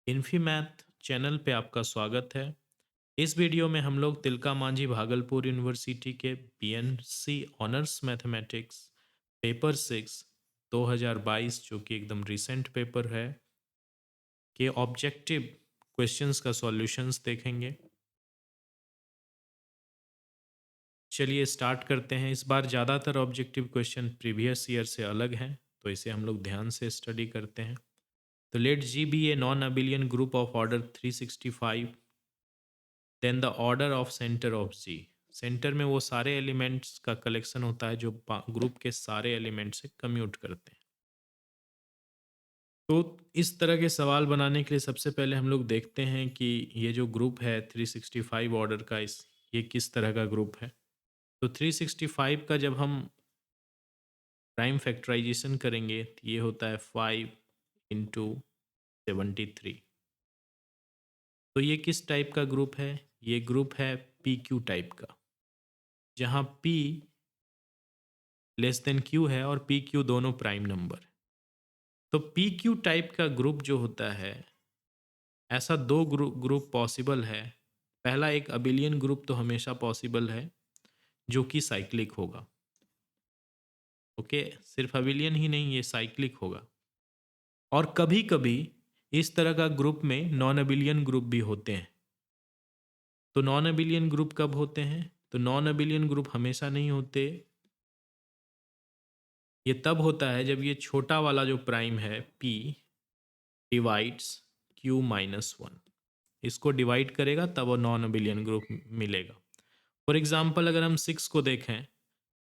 इन्फीमैथ channel पे आपका स्वागत है। इस वीडियो में हम लोग तिलका मांझी भागलपुर यूनिवर्सिटी के बीएनसी ऑनर्स मैथमेटिक्स पेपर 6 2022 जो कि एकदम रिसेंट पेपर है के ऑब्जेक्टिव क्वेश्चंस का सॉल्यूशंस देखेंगे। चलिए स्टार्ट करते हैं। इस बार ज़्यादातर ऑब्जेक्टिव क्वेश्चन प्रीवियस ईयर से अलग हैं, तो इसे हम लोग ध्यान से स्टडी करते हैं। तो let G be a non abelian group of order 365, then the order of center of G. Center में वो सारे एलिमेंट्स का कलेक्शन होता है जो ग्रुप के सारे एलिमेंट से कम्यूट करते हैं। तो इस तरह के सवाल बनाने के लिए सबसे पहले हम लोग देखते हैं कि ये जो ग्रुप है 365 ऑर्डर का, ये किस तरह का ग्रुप है। तो 365 का जब हम प्राइम फैक्टराइजेशन करेंगे तो ये होता है 5 इंटू 73। तो ये किस टाइप का ग्रुप है? ये ग्रुप है पी क्यू टाइप का, जहाँ P लेस देन Q है और पी क्यू दोनों प्राइम नंबर। तो पी क्यू टाइप का ग्रुप जो होता है, ऐसा दो ग्रुप पॉसिबल है। पहला, एक अबिलियन ग्रुप तो हमेशा पॉसिबल है जो कि साइक्लिक होगा। ओके, सिर्फ अबिलियन ही नहीं, ये साइक्लिक होगा। और कभी कभी इस तरह का ग्रुप में नॉन अबिलियन ग्रुप भी होते हैं। तो नॉन अबिलियन ग्रुप कब होते हैं? तो नॉन अबिलियन ग्रुप हमेशा नहीं होते। ये तब होता है जब ये छोटा वाला जो प्राइम है P डिवाइड्स Q-1, इसको डिवाइड करेगा तब वो नॉन अबिलियन ग्रुप मिलेगा। फॉर एग्जांपल अगर हम 6 को देखें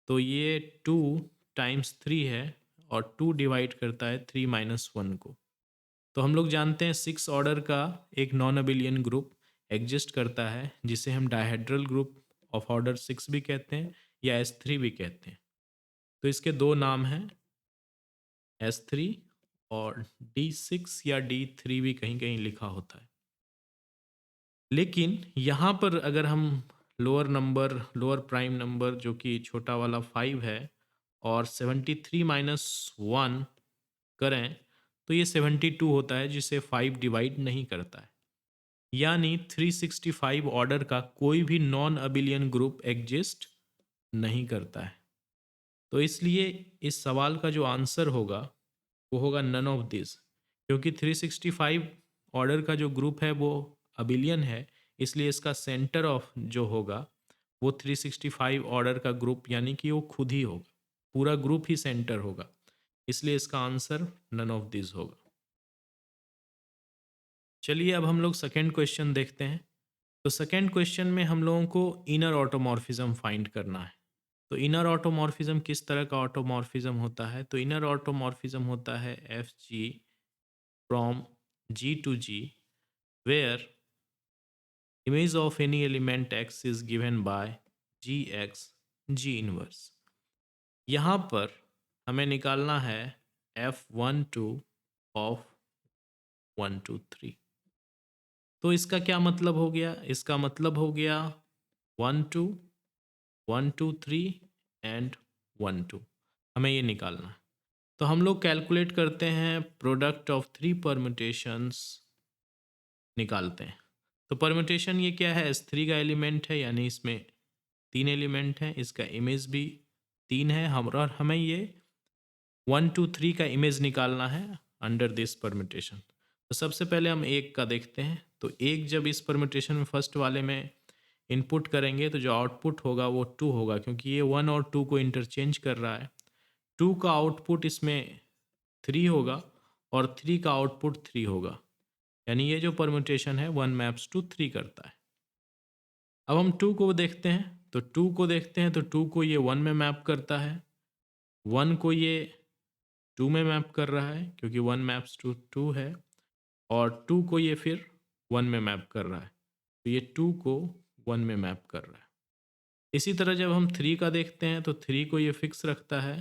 तो ये 2 टाइम्स 3 है और 2 डिवाइड करता है 3-1 को। तो हम लोग जानते हैं 6 ऑर्डर का एक नॉन अबिलियन ग्रुप एग्जिस्ट करता है जिसे हम डायहेड्रल ग्रुप ऑफ ऑर्डर 6 भी कहते हैं या S3 भी कहते हैं। तो इसके दो नाम हैं, S3 और D6 या D3 भी कहीं कहीं लिखा होता है। लेकिन यहाँ पर अगर हम लोअर प्राइम नंबर जो कि छोटा वाला 5 है और 73-1 करें तो ये 72 होता है, जिसे 5 डिवाइड नहीं करता है। यानी 365 ऑर्डर का कोई भी नॉन अबिलियन ग्रुप एग्जिस्ट नहीं करता है। तो इसलिए इस सवाल का जो आंसर होगा वो होगा नन ऑफ दिस, क्योंकि 365 ऑर्डर का जो ग्रुप है वो अबिलियन है, इसलिए इसका सेंटर ऑफ जो होगा वो 365 ऑर्डर का ग्रुप यानी कि वो खुद ही होगा, पूरा ग्रुप ही सेंटर होगा, इसलिए इसका आंसर नन ऑफ दिस होगा। चलिए अब हम लोग सेकेंड क्वेश्चन देखते हैं। तो सेकेंड क्वेश्चन में हम लोगों को इनर ऑटोमॉर्फिज्म फाइंड करना है। तो इनर ऑटोमॉर्फिज्म किस तरह का ऑटोमॉर्फिज्म होता है? तो इनर ऑटोमॉर्फिज्म होता है F G from G to G, where image of any element x is given by Gx G inverse। यहाँ पर हमें निकालना है F12 of 1 2 3। तो इसका क्या मतलब हो गया? इसका मतलब हो गया 1 2 1 2 3 एंड 1 2। हमें ये निकालना है। तो हम लोग कैलकुलेट करते हैं, प्रोडक्ट ऑफ 3 परम्यूटेशंस निकालते हैं। तो परम्यूटेशन ये क्या है? S3 का एलिमेंट है, यानी इसमें 3 एलिमेंट हैं, इसका इमेज भी 3 है और हमें ये 1 2 3 का इमेज निकालना है अंडर दिस परम्यूटेशन। तो सबसे पहले हम एक का देखते हैं। तो एक जब इस परम्यूटेशन में फर्स्ट वाले में इनपुट करेंगे तो जो आउटपुट होगा वो 2 होगा, क्योंकि ये 1 और 2 को इंटरचेंज कर रहा है। 2 का आउटपुट इसमें 3 होगा और 3 का आउटपुट 3 होगा, यानी ये जो परम्यूटेशन है 1 मैप्स टू 3 करता है। अब हम 2 को देखते हैं। तो 2 को देखते हैं तो 2 को ये 1 में मैप करता है, 1 को ये 2 में मैप कर रहा है क्योंकि 1 मैप्स टू 2 है, और 2 को ये फिर 1 में मैप कर रहा है, तो ये 2 को 1 में मैप कर रहा है। इसी तरह जब हम 3 का देखते हैं तो 3 को ये फिक्स रखता है,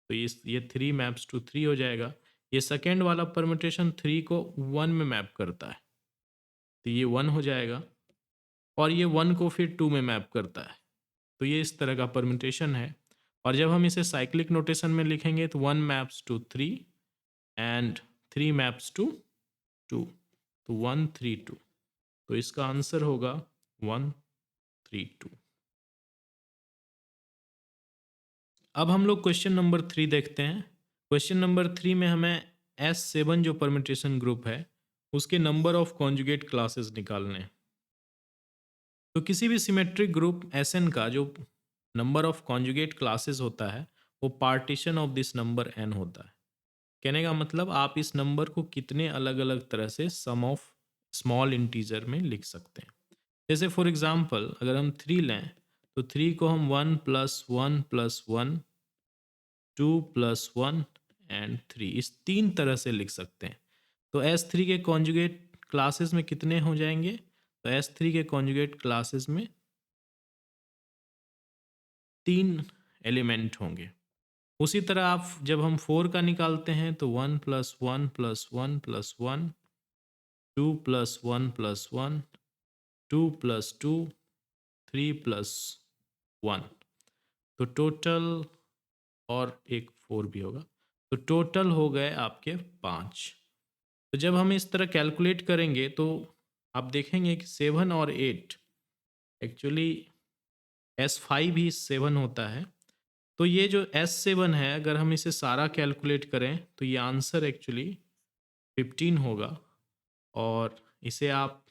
तो ये 3 मैप्स टू 3 हो जाएगा। ये सेकेंड वाला परम्यूटेशन 3 को 1 में मैप करता है, तो ये 1 हो जाएगा, और ये 1 को फिर 2 में मैप करता है, तो ये इस तरह का परम्यूटेशन है। और जब हम इसे साइक्लिक नोटेशन में लिखेंगे तो 1 maps to 3 and 3 maps to 2। तो 132, तो इसका आंसर होगा 132। अब हम लोग क्वेश्चन नंबर 3 देखते हैं। क्वेश्चन नंबर 3 में हमें S7 जो परम्यूटेशन ग्रुप है उसके नंबर ऑफ कॉन्जुगेट क्लासेस निकालने हैं। तो किसी भी सिमेट्रिक ग्रुप Sn का जो नंबर ऑफ कॉन्जुगेट क्लासेस होता है वो partition of this number n होता है। कहने का मतलब आप इस नंबर को कितने अलग अलग तरह से सम ऑफ स्मॉल इंटीजर में लिख सकते हैं। जैसे फॉर एग्जांपल अगर हम 3 लें तो 3 को हम 1 + 1 + 1, 2 + 1 एंड 3 इस 3 तरह से लिख सकते हैं। तो S3 के कॉन्जुगेट क्लासेस में कितने हो जाएंगे? तो S3 के कॉन्जुगेट क्लासेस में 3 एलिमेंट होंगे। उसी तरह आप जब हम 4 का निकालते हैं तो 1 + 1 + 1 + 1, 2 + 1 + 1, 2 + 2, 3 + 1, तो टोटल और एक 4 भी होगा, तो टोटल हो गए आपके 5। तो जब हम इस तरह कैलकुलेट करेंगे तो आप देखेंगे कि 7 और 8 एक्चुअली S5 ही 7 होता है। तो ये जो S7 है अगर हम इसे सारा कैलकुलेट करें तो ये आंसर एक्चुअली 15 होगा। और इसे आप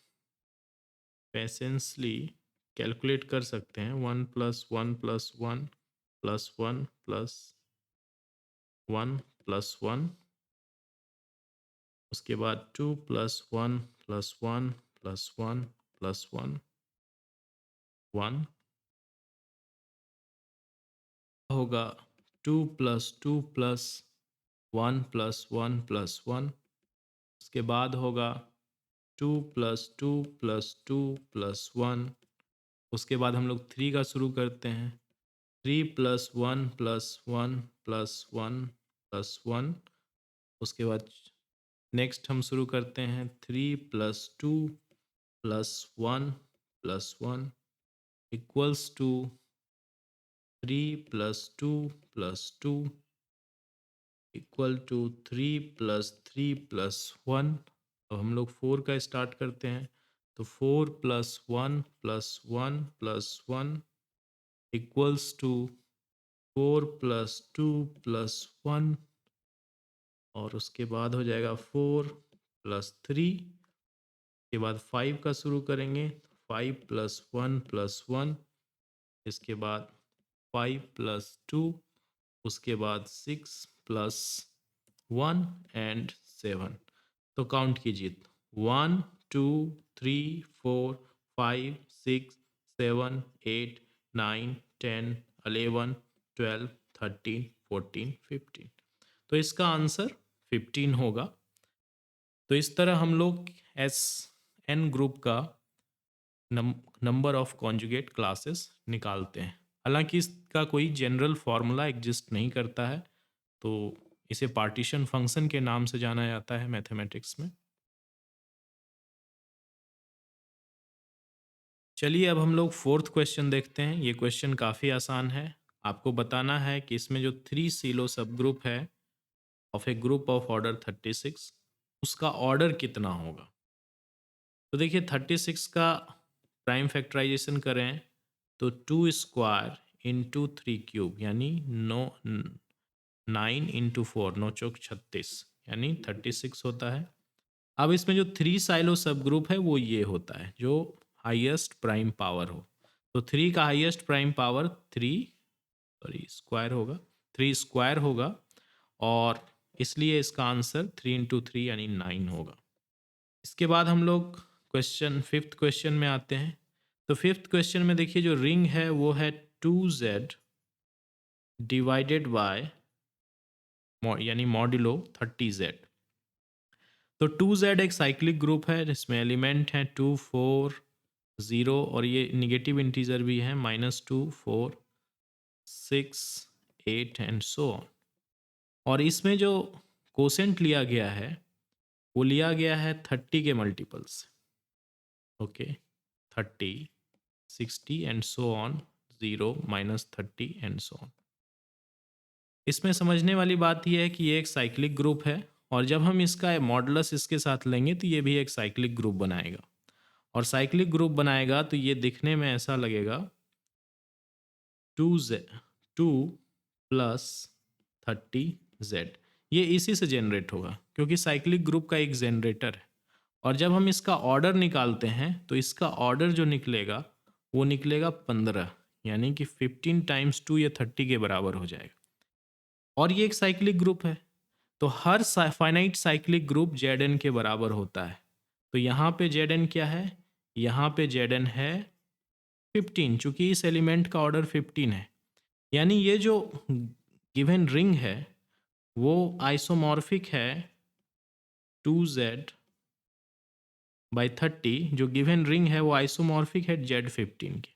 पेशेंसली कैलकुलेट कर सकते हैं। 1 + 1 + 1 + 1 + 1 + 1, उसके बाद 2 + 1 + 1 + 1 + 1, 1 होगा 2 + 2 + 1 + 1 + 1, उसके बाद होगा 2 + 2 + 2 + 1, उसके बाद हम लोग 3 का शुरू करते हैं। 3 + 1 + 1 + 1 + 1, उसके बाद नेक्स्ट हम शुरू करते हैं 3 + 2 + 1 + 1 इक्वल्स टू 3 + 2 + 2 इक्वल टू 3 + 3 + 1। अब हम लोग 4 का स्टार्ट करते हैं तो 4 + 1 + 1 + 1 इक्वल्स टू 4 + 2 + 1, और उसके बाद हो जाएगा 4 + 3, के बाद 5 का शुरू करेंगे 5 + 1 + 1, इसके बाद 5 + 2, उसके बाद 6 + 1 एंड 7। तो काउंट कीजिए 1 2 3 4 5 6 7 8 9 10 11 12 13 14 15, तो इसका आंसर 15 होगा। तो इस तरह हम लोग एस एन ग्रुप का नंबर ऑफ कॉन्जुगेट क्लासेस निकालते हैं। हालांकि इसका कोई जनरल फार्मूला एग्जिस्ट नहीं करता है, तो इसे पार्टीशन फंक्शन के नाम से जाना जाता है मैथमेटिक्स में। चलिए अब हम लोग फोर्थ क्वेश्चन देखते हैं। ये क्वेश्चन काफ़ी आसान है। आपको बताना है कि इसमें जो 3 सीलो सब ग्रुप है of A group of order 36 उसका ऑर्डर कितना होगा। तो देखिए 36 का प्राइम फैक्टराइजेशन करें तो 2 स्क्वायर इंटू 3 क्यूब यानी 9 इंटू 4 9 चौक 36 यानी 36 होता है। अब इसमें जो 3 साइलो सब ग्रुप है वो ये होता है जो हाईएस्ट प्राइम पावर हो। तो 3 का हाईएस्ट प्राइम पावर 3 स्क्वायर होगा, 3 स्क्वायर होगा, और इसलिए इसका आंसर 3 इंटू 3 यानी 9 होगा। इसके बाद हम लोग फिफ्थ क्वेश्चन में आते हैं। तो फिफ्थ क्वेश्चन में देखिए जो रिंग है वो है 2z डिवाइडेड बाय यानी मॉड्यूलो 30z। तो 2z एक साइक्लिक ग्रुप है जिसमें एलिमेंट हैं 2 4 0, और ये निगेटिव इंटीजर भी है -2 4 6 8 एंड सो ऑन। और इसमें जो कोसेंट लिया गया है वो लिया गया है 30 के multiples. Okay 30 60 and so on 0 -30 and so on. इसमें समझने वाली बात यह है कि ये एक साइक्लिक ग्रुप है और जब हम इसका मॉडुलस इसके साथ लेंगे तो ये भी एक साइक्लिक ग्रुप बनाएगा, और साइक्लिक ग्रुप बनाएगा तो ये दिखने में ऐसा लगेगा 2 प्लस 30Z। ये इसी से जनरेट होगा क्योंकि साइक्लिक ग्रुप का एक जनरेटर है। और जब हम इसका ऑर्डर निकालते हैं तो इसका ऑर्डर जो निकलेगा वो निकलेगा 15, यानी कि 15 टाइम्स 2 या 30 के बराबर हो जाएगा। और ये एक साइक्लिक ग्रुप है, तो हर फाइनाइट साइक्लिक ग्रुप Zn के बराबर होता है। तो यहाँ पे Zn क्या है, यहाँ पे Zn है 15, चूंकि इस एलिमेंट का ऑर्डर 15 है। यानी ये जो गिवन रिंग है वो आइसोमॉर्फिक है 2Z बाई 30, जो गिवन रिंग है वो आइसोमॉर्फिक है Z15 के।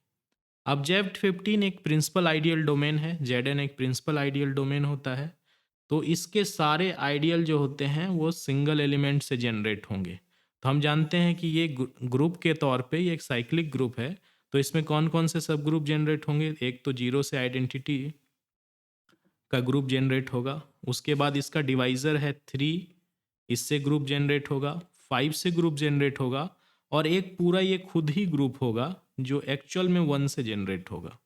अब Z15 एक प्रिंसिपल आइडियल डोमेन है, Zn एक प्रिंसिपल आइडियल डोमेन होता है, तो इसके सारे आइडियल जो होते हैं वो सिंगल एलिमेंट से जनरेट होंगे। तो हम जानते हैं कि ये ग्रुप के तौर पे ये एक साइक्लिक ग्रुप है, तो इसमें कौन कौन से सब ग्रुप जनरेट होंगे, एक तो 0 से आइडेंटिटी का ग्रुप जनरेट होगा, उसके बाद इसका डिवाइज़र है 3, इससे ग्रुप जनरेट होगा, 5 से ग्रुप जनरेट होगा, और एक पूरा ये खुद ही ग्रुप होगा जो एक्चुअल में 1 से जनरेट होगा।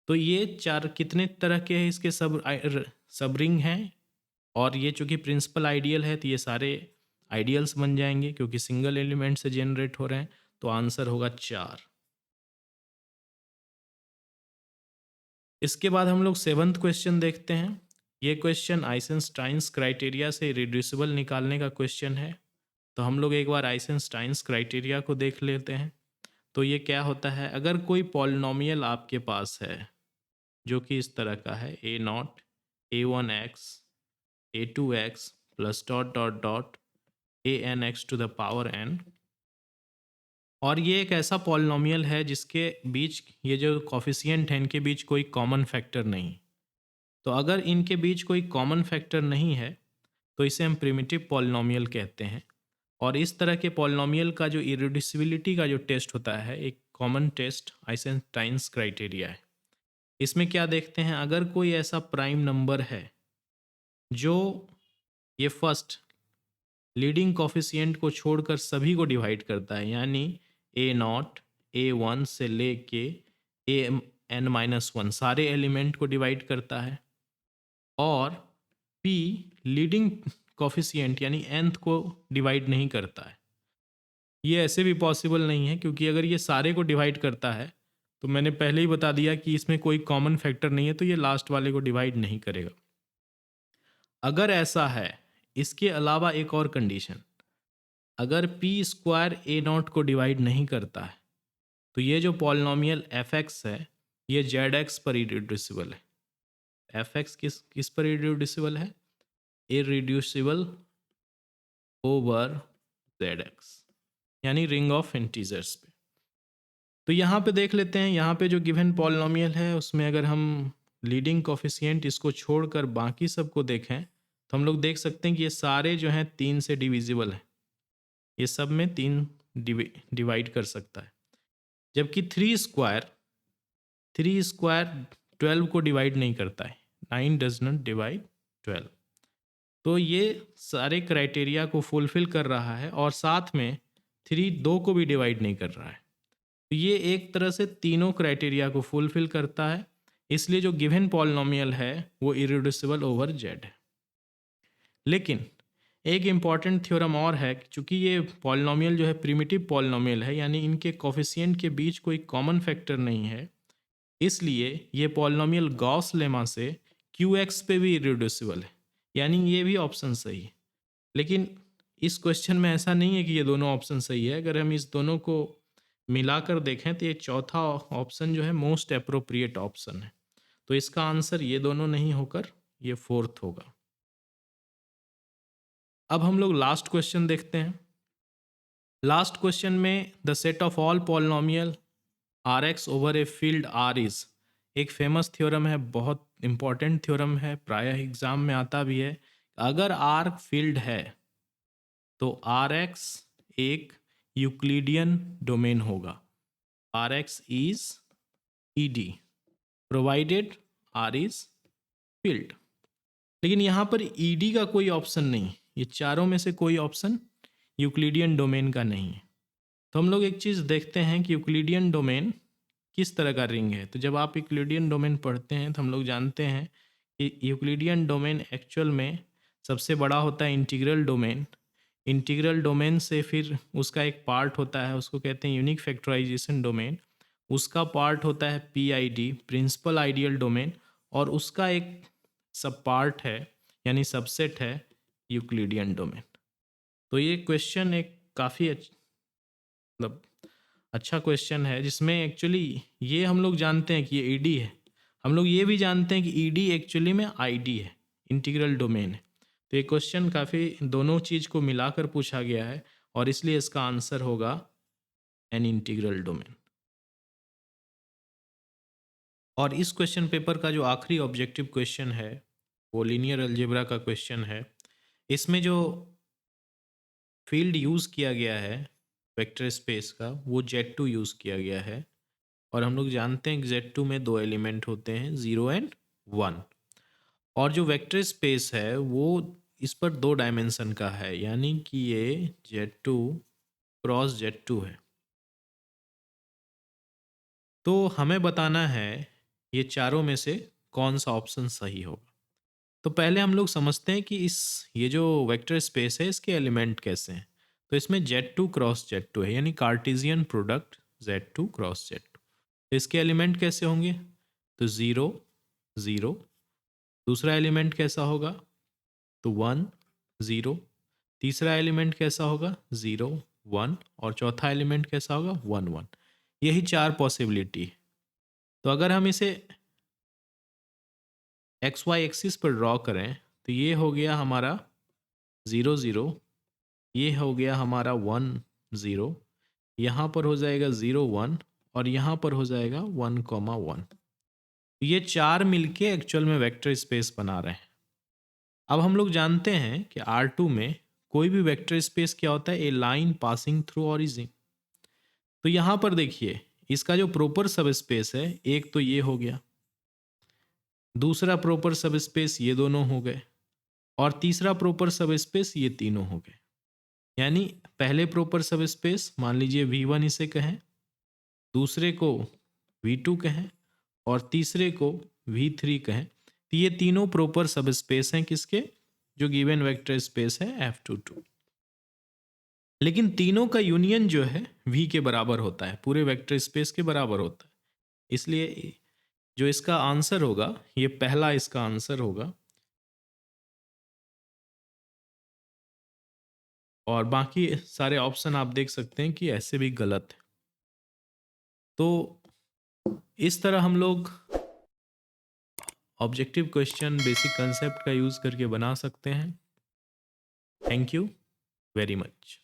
तो ये चार कितने तरह के हैं इसके सब रिंग हैं, और ये चूंकि प्रिंसिपल आइडियल है तो ये सारे आइडियल्स बन जाएंगे क्योंकि सिंगल एलिमेंट से जनरेट हो रहे हैं, तो आंसर होगा 4। इसके बाद हम लोग 7th क्वेश्चन देखते हैं। ये क्वेश्चन आइसेंस्टाइन्स क्राइटेरिया से रिड्यूसिबल निकालने का क्वेश्चन है। तो हम लोग एक बार आइसेंस्टाइन्स क्राइटेरिया को देख लेते हैं। तो ये क्या होता है, अगर कोई पॉलिनोमियल आपके पास है जो कि इस तरह का है a0 a1x a2x plus dot dot dot an(x) to the power n, और ये एक ऐसा पॉलिनोमियल है जिसके बीच ये जो कॉफिशिएंट हैं इनके बीच कोई कॉमन फैक्टर नहीं। तो अगर इनके बीच कोई कॉमन फैक्टर नहीं है तो इसे हम प्रिमिटिव पॉलिनोमियल कहते हैं। और इस तरह के पॉलिनोमियल का जो इरेड्यूसिबिलिटी का जो टेस्ट होता है, एक कॉमन टेस्ट आइसेंस्टाइन्स क्राइटेरिया है। इसमें क्या देखते हैं, अगर कोई ऐसा प्राइम नंबर है जो ये फर्स्ट लीडिंग कॉफिशिएंट को छोड़कर सभी को डिवाइड करता है, यानी a0 a1 से लेके an-1 सारे एलिमेंट को डिवाइड करता है, और p लीडिंग कॉफिशिएंट यानी nth को डिवाइड नहीं करता है। ये ऐसे भी पॉसिबल नहीं है क्योंकि अगर ये सारे को डिवाइड करता है तो मैंने पहले ही बता दिया कि इसमें कोई कॉमन फैक्टर नहीं है, तो ये लास्ट वाले को डिवाइड नहीं करेगा। अगर ऐसा है, इसके अलावा एक और कंडीशन, अगर p स्क्वायर a0 को डिवाइड नहीं करता है तो ये जो पॉलिनोमियल fx है ये zx पर इरेड्यूसिबल है। fx किस पर इरेड्यूसिबल है, इरेड्यूसिबल ओवर zx, यानी रिंग ऑफ इंटीजर्स पे। तो यहाँ पे देख लेते हैं, यहाँ पे जो गिवन पॉलिनोमियल है उसमें अगर हम लीडिंग कोफिशिएंट इसको छोड़कर बाकी सबको देखें तो हम लोग देख सकते हैं कि ये सारे जो हैं 3 से डिविजिबल हैं, ये सब में 3 डिवाइड कर सकता है। जबकि 3 स्क्वायर 12 को डिवाइड नहीं करता है, 9 डज नॉट डिवाइड 12। तो ये सारे क्राइटेरिया को फुलफिल कर रहा है, और साथ में 3 2 को भी डिवाइड नहीं कर रहा है। तो ये एक तरह से तीनों क्राइटेरिया को फुलफिल करता है, इसलिए जो गिवन पॉलिनोमियल है वो इरेड्यूसिबल ओवर z है। लेकिन एक इम्पॉर्टेंट थ्योरम और है कि चूंकि ये पॉलिनोमियल जो है प्रिमिटिव पॉलिनोमियल है, यानी इनके कोफिशिएंट के बीच कोई कॉमन फैक्टर नहीं है, इसलिए ये पॉलिनोमियल गॉस लेमा से qx पे भी इरेड्यूसिबल है, यानी ये भी ऑप्शन सही है। लेकिन इस क्वेश्चन में ऐसा नहीं है कि ये दोनों ऑप्शन सही है। अगर हम इस दोनों को मिलाकर देखें तो ये चौथा ऑप्शन जो है मोस्ट अप्रोप्रिएट ऑप्शन है। तो इसका आंसर ये दोनों नहीं होकर ये 4th होगा। अब हम लोग लास्ट क्वेश्चन देखते हैं। लास्ट क्वेश्चन में the set of all polynomial Rx over a field R is, एक फेमस थ्योरम है, बहुत इंपॉर्टेंट थ्योरम है, प्रायः एग्जाम में आता भी है। अगर R फील्ड है तो Rx एक यूक्लिडियन डोमेन होगा। Rx is ED provided R is field. लेकिन यहाँ पर ED का कोई ऑप्शन नहीं, ये चारों में से कोई ऑप्शन यूक्लिडियन डोमेन का नहीं है। तो हम लोग एक चीज़ देखते हैं कि यूक्लिडियन डोमेन किस तरह का रिंग है। तो जब आप यूक्लिडियन डोमेन पढ़ते हैं तो हम लोग जानते हैं कि यूक्लिडियन डोमेन एक्चुअल में सबसे बड़ा होता है इंटीग्रल डोमेन। इंटीग्रल डोमेन से फिर उसका एक पार्ट होता है, उसको कहते हैं यूनिक फैक्टराइजेशन डोमेन। उसका पार्ट होता है पीआईडी, प्रिंसिपल आइडियल डोमेन, और उसका एक सब पार्ट है यानी सबसेट है यूक्लिडियन डोमेन। तो ये क्वेश्चन एक काफ़ी मतलब अच्छा क्वेश्चन है, जिसमें एक्चुअली ये हम लोग जानते हैं कि ये ईडी है। हम लोग ये भी जानते हैं कि ईडी एक्चुअली में आईडी है, इंटीग्रल डोमेन है। तो ये क्वेश्चन काफ़ी दोनों चीज़ को मिलाकर पूछा गया है और इसलिए इसका आंसर होगा एन इंटीग्रल डोमेन। और इस क्वेश्चन पेपर का जो आखिरी ऑब्जेक्टिव क्वेश्चन है वो लीनियर अलजेब्रा का क्वेश्चन है। इसमें जो फील्ड यूज़ किया गया है वेक्टर स्पेस का वो Z2 यूज़ किया गया है। और हम लोग जानते हैं कि Z2 में दो एलिमेंट होते हैं, 0 एंड 1। और जो वेक्टर स्पेस है वो इस पर दो डायमेंशन का है, यानी कि ये Z2 क्रॉस Z2 है। तो हमें बताना है ये चारों में से कौन सा ऑप्शन सही होगा। तो पहले हम लोग समझते हैं कि ये जो वेक्टर स्पेस है इसके एलिमेंट कैसे हैं। तो इसमें Z2 क्रॉस Z2 है, यानी Cartesian product Z2 cross Z2। तो इसके एलिमेंट कैसे होंगे? तो 0 0। दूसरा एलिमेंट कैसा होगा? तो 1 0। तीसरा एलिमेंट कैसा होगा? 0 1। और चौथा एलिमेंट कैसा होगा? 1 1। यही चार पॉसिबिलिटी है। तो अगर हम इसे एक्स वाई एक्सिस पर ड्रॉ करें तो ये हो गया हमारा 0 0, ये हो गया हमारा 1 0, यहाँ पर हो जाएगा 0 1, और यहाँ पर हो जाएगा 1 1। ये चार मिलके एक्चुअल में वेक्टर स्पेस बना रहे हैं। अब हम लोग जानते हैं कि R2 में कोई भी वेक्टर स्पेस क्या होता है? ए लाइन पासिंग थ्रू ओरिजिन। तो यहाँ पर देखिए इसका जो प्रॉपर सब स्पेस है, एक तो ये हो गया, दूसरा प्रॉपर सब स्पेस ये दोनों हो गए, और तीसरा प्रॉपर सब स्पेस ये तीनों हो गए। यानी पहले प्रॉपर सब स्पेस मान लीजिए V1 इसे कहें, दूसरे को V2 कहें, और तीसरे को V3 कहें। तो ये तीनों प्रॉपर सब स्पेस हैं किसके? जो गिवन वेक्टर स्पेस है F22। लेकिन तीनों का यूनियन जो है V के बराबर होता है, पूरे वेक्टर स्पेस के बराबर होता है। इसलिए जो इसका आंसर होगा ये पहला इसका आंसर होगा, और बाकी सारे ऑप्शन आप देख सकते हैं कि ऐसे भी गलत है। तो इस तरह हम लोग ऑब्जेक्टिव क्वेश्चन बेसिक कंसेप्ट का यूज़ करके बना सकते हैं। Thank you very much.